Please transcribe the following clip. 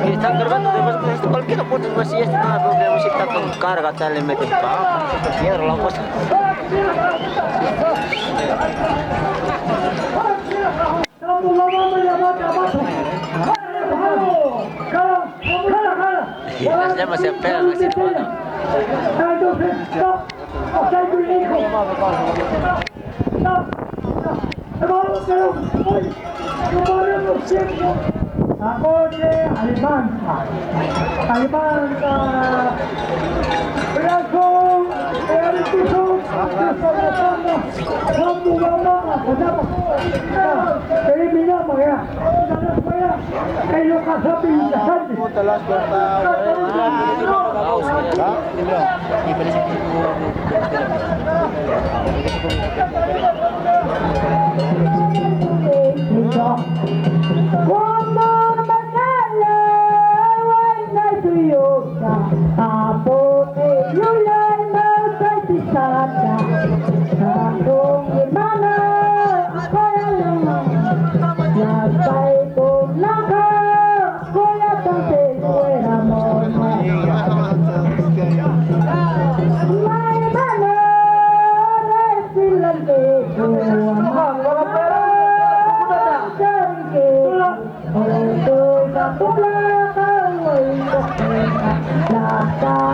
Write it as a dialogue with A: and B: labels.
A: Y están cargando de esto, cualquiera puede decir si esto no hay problema, si está con carga, tal, le meten piedra, la cosa. Y las llamas se pegan así,
B: Apoye Alianza, Brazo, Ericson, eliminamos ya, que yo casó interesante. La